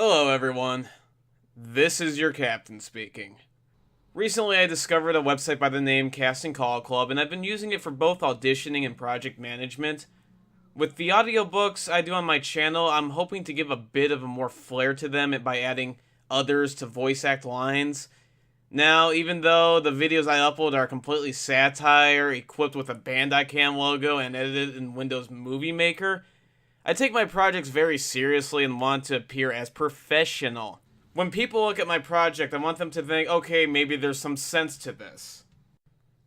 Hello everyone, this is your captain speaking. Recently I discovered a website by the name Casting Call Club, and I've been using it for both auditioning and project management. With the audiobooks I do on my channel, I'm hoping to give a bit of a more flair to them by adding others to voice act lines. Now, even though the videos I upload are completely satire, equipped with a Bandai logo and edited in Windows Movie Maker, I take my projects very seriously and want to appear as professional. When people look at my project, I want them to think, okay, maybe there's some sense to this.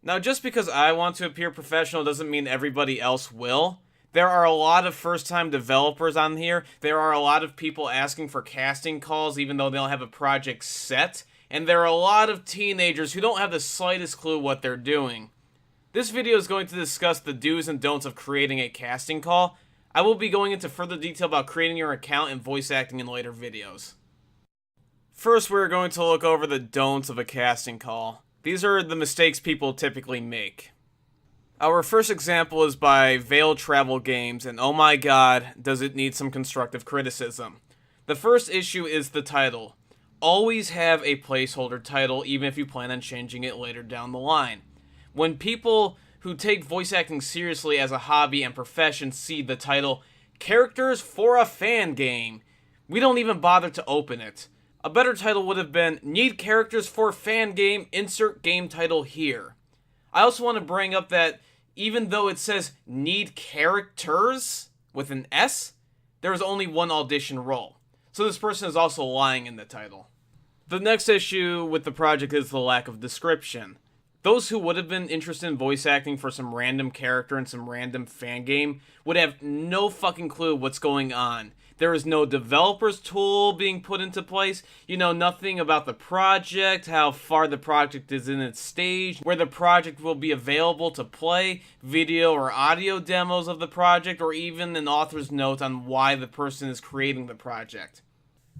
Now, just because I want to appear professional doesn't mean everybody else will. There are a lot of first-time developers on here. There are a lot of people asking for casting calls even though they don't have a project set. And there are a lot of teenagers who don't have the slightest clue what they're doing. This video is going to discuss the do's and don'ts of creating a casting call. I will be going into further detail about creating your account and voice acting in later videos. First, we're going to look over the don'ts of a casting call. These are the mistakes people typically make. Our first example is by Veil Travel Games, and oh my god, does it need some constructive criticism. The first issue is the title. Always have a placeholder title, even if you plan on changing it later down the line. When people who take voice acting seriously as a hobby and profession see the title, Characters for a Fan Game, we don't even bother to open it. A better title would have been, Need Characters for Fan Game, insert game title here. I also want to bring up that even though it says Need Characters with an S, there is only one audition role. So this person is also lying in the title. The next issue with the project is the lack of description. Those who would have been interested in voice acting for some random character in some random fan game would have no fucking clue what's going on. There is no developer's tool being put into place. You know nothing about the project, how far the project is in its stage, where the project will be available to play, video or audio demos of the project, or even an author's note on why the person is creating the project.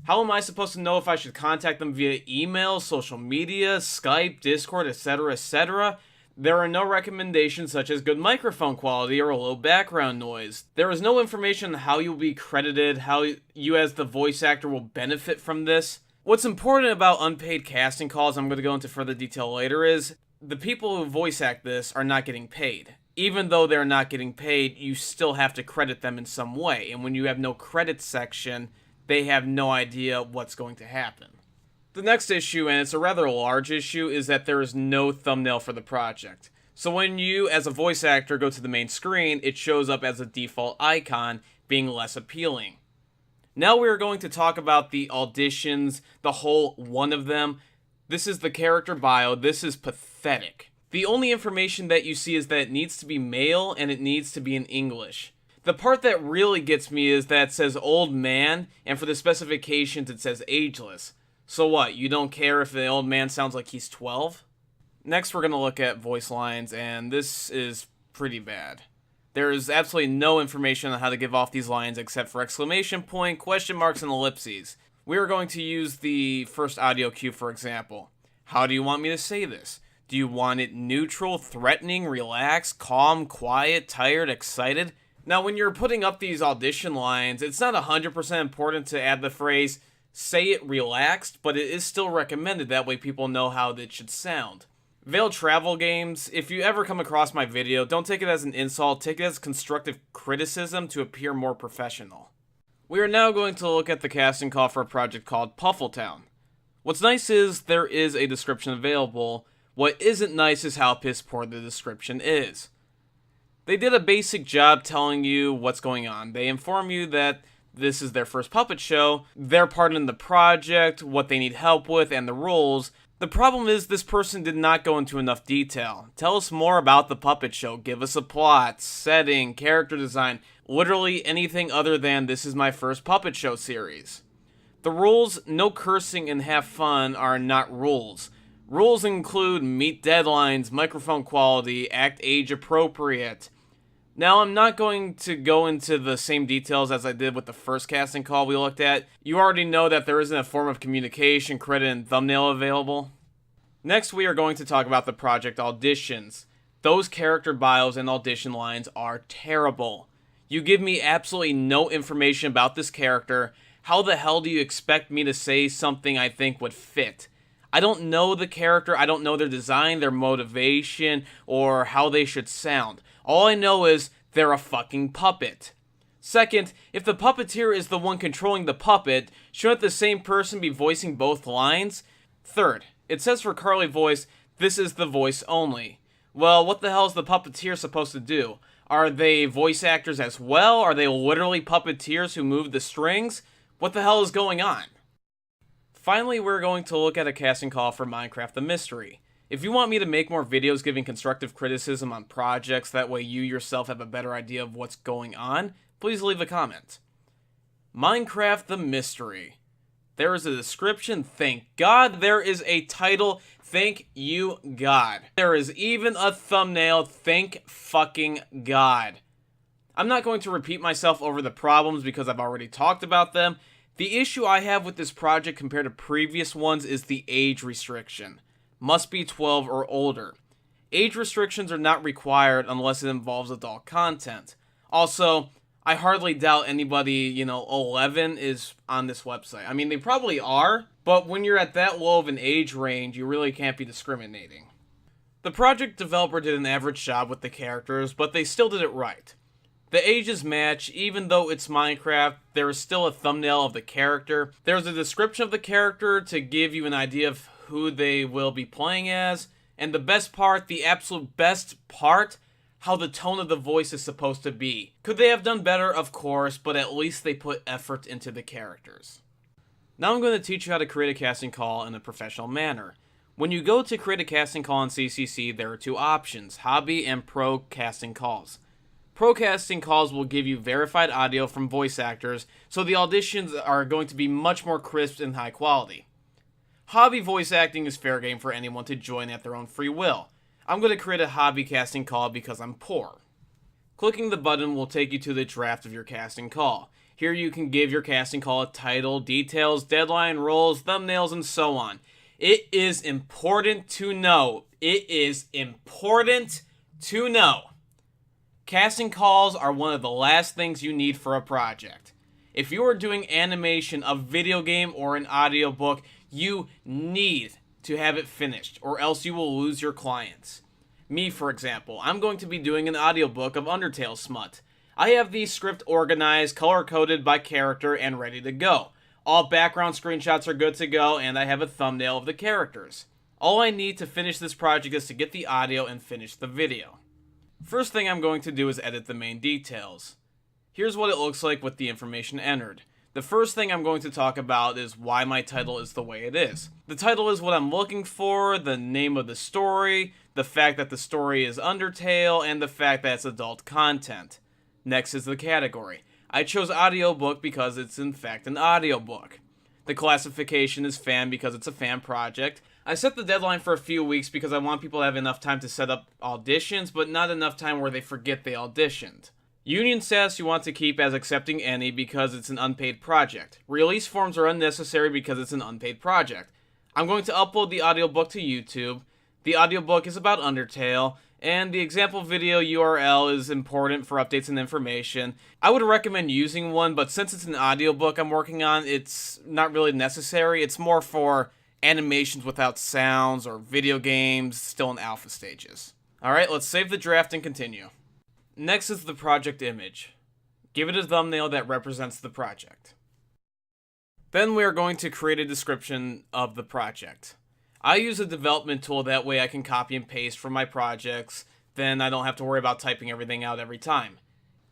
How am I supposed to know if I should contact them via email, social media, Skype, Discord, etc., etc.? There are no recommendations such as good microphone quality or low background noise. There is no information on how you'll be credited, how you as the voice actor will benefit from this. What's important about unpaid casting calls, I'm going to go into further detail later, is the people who voice act this are not getting paid. Even though they're not getting paid, you still have to credit them in some way. And when you have no credit section, they have no idea what's going to happen. The next issue, and it's a rather large issue, is that there is no thumbnail for the project. So when you, as a voice actor, go to the main screen, it shows up as a default icon, being less appealing. Now we're going to talk about the auditions, the whole one of them. This is the character bio. This is pathetic. The only information that you see is that it needs to be male and it needs to be in English. The part that really gets me is that it says old man, and for the specifications it says ageless. So what, you don't care if the old man sounds like he's 12? Next we're going to look at voice lines, and this is pretty bad. There is absolutely no information on how to give off these lines except for exclamation point, question marks, and ellipses. We are going to use the first audio cue for example. How do you want me to say this? Do you want it neutral, threatening, relaxed, calm, quiet, tired, excited? Now, when you're putting up these audition lines, it's not 100% important to add the phrase, say it relaxed, but it is still recommended, that way people know how it should sound. Veil Travel Games, if you ever come across my video, don't take it as an insult, take it as constructive criticism to appear more professional. We are now going to look at the casting call for a project called Puffletown. What's nice is there is a description available. What isn't nice is how piss poor the description is. They did a basic job telling you what's going on. They inform you that this is their first puppet show, their part in the project, what they need help with, and the rules. The problem is this person did not go into enough detail. Tell us more about the puppet show. Give us a plot, setting, character design, literally anything other than this is my first puppet show series. The rules, no cursing and have fun, are not rules. Rules include meet deadlines, microphone quality, act age appropriate. Now, I'm not going to go into the same details as I did with the first casting call we looked at. You already know that there isn't a form of communication, credit, and thumbnail available. Next, we are going to talk about the project auditions. Those character bios and audition lines are terrible. You give me absolutely no information about this character, how the hell do you expect me to say something I think would fit? I don't know the character, I don't know their design, their motivation, or how they should sound. All I know is they're a fucking puppet. Second, if the puppeteer is the one controlling the puppet, shouldn't the same person be voicing both lines? Third, it says for Carly voice, this is the voice only. Well, what the hell is the puppeteer supposed to do? Are they voice actors as well? Are they literally puppeteers who move the strings? What the hell is going on? Finally, we're going to look at a casting call for Minecraft the Mystery. If you want me to make more videos giving constructive criticism on projects, that way you yourself have a better idea of what's going on, please leave a comment. Minecraft the Mystery. There is a description, thank God. There is a title, thank you God. There is even a thumbnail, thank fucking God. I'm not going to repeat myself over the problems because I've already talked about them. The issue I have with this project compared to previous ones is the age restriction. Must be 12 or older. Age restrictions are not required unless it involves adult content. Also, I hardly doubt anybody, 11 is on this website. I mean, they probably are, but when you're at that low of an age range, you really can't be discriminating. The project developer did an average job with the characters, but they still did it right. The ages match, even though it's Minecraft, there is still a thumbnail of the character. There's a description of the character to give you an idea of who they will be playing as. And the best part, the absolute best part, how the tone of the voice is supposed to be. Could they have done better? Of course, but at least they put effort into the characters. Now I'm going to teach you how to create a casting call in a professional manner. When you go to create a casting call in CCC, there are two options, Hobby and Pro casting calls. Pro casting calls will give you verified audio from voice actors, so the auditions are going to be much more crisp and high quality. Hobby voice acting is fair game for anyone to join at their own free will. I'm going to create a hobby casting call because I'm poor. Clicking the button will take you to the draft of your casting call. Here you can give your casting call a title, details, deadline, roles, thumbnails, and so on. It is important to know. It is important to know. Casting calls are one of the last things you need for a project. If you are doing animation, a video game, or an audiobook, you need to have it finished, or else you will lose your clients. Me, for example, I'm going to be doing an audiobook of Undertale smut. I have the script organized, color-coded by character, and ready to go. All background screenshots are good to go, and I have a thumbnail of the characters. All I need to finish this project is to get the audio and finish the video. First thing I'm going to do is edit the main details. Here's what it looks like with the information entered. The first thing I'm going to talk about is why my title is the way it is. The title is what I'm looking for, the name of the story, the fact that the story is Undertale, and the fact that it's adult content. Next is the category. I chose audiobook because it's in fact an audiobook. The classification is fan because it's a fan project. I set the deadline for a few weeks because I want people to have enough time to set up auditions, but not enough time where they forget they auditioned. Union status you want to keep as accepting any because it's an unpaid project. Release forms are unnecessary because it's an unpaid project. I'm going to upload the audiobook to YouTube. The audiobook is about Undertale, and the example video URL is important for updates and information. I would recommend using one, but since it's an audiobook I'm working on, it's not really necessary. It's more for animations without sounds or video games still in alpha stages. Alright, let's save the draft and continue. Next is the project image. Give it a thumbnail that represents the project. Then we are going to create a description of the project. I use a development tool, that way I can copy and paste from my projects, then I don't have to worry about typing everything out every time.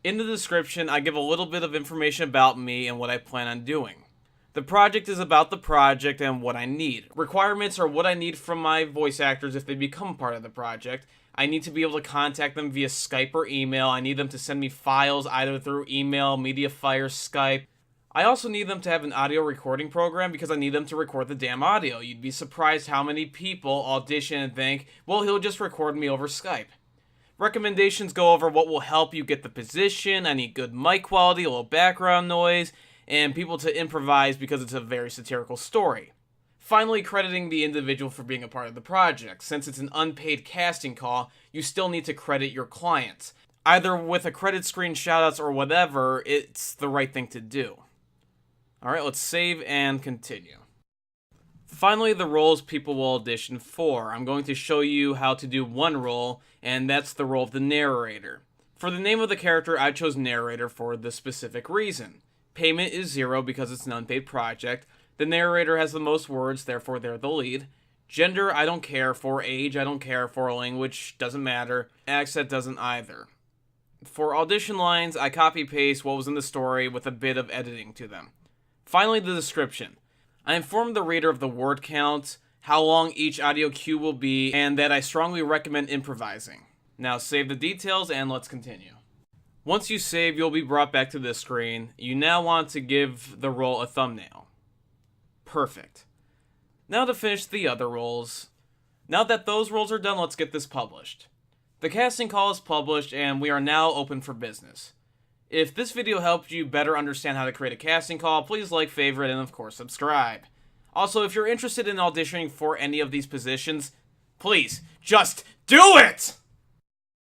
In the description, I give a little bit of information about me and what I plan on doing. The project is about the project and what I need. Requirements are what I need from my voice actors if they become part of the project. I need to be able to contact them via Skype or email. I need them to send me files either through email, Mediafire, Skype. I also need them to have an audio recording program because I need them to record the damn audio. You'd be surprised how many people audition and think, well, he'll just record me over Skype. Recommendations go over what will help you get the position. I need good mic quality, a little background noise, and people to improvise because it's a very satirical story. Finally, crediting the individual for being a part of the project. Since it's an unpaid casting call, you still need to credit your clients. Either with a credit screen, shoutouts, or whatever, it's the right thing to do. Alright, let's save and continue. Finally, the roles people will audition for. I'm going to show you how to do one role, and that's the role of the narrator. For the name of the character, I chose narrator for the specific reason. Payment is 0 because it's an unpaid project. The narrator has the most words, therefore they're the lead. Gender, I don't care for. Age, I don't care for. Language, doesn't matter. Accent doesn't either. For audition lines, I copy-paste what was in the story with a bit of editing to them. Finally, the description. I informed the reader of the word count, how long each audio cue will be, and that I strongly recommend improvising. Now save the details and let's continue. Once you save, you'll be brought back to this screen. You now want to give the role a thumbnail. Perfect. Now to finish the other roles. Now that those roles are done, let's get this published. The casting call is published and we are now open for business. If this video helped you better understand how to create a casting call, please like, favorite, and of course subscribe. Also, if you're interested in auditioning for any of these positions, please, just do it!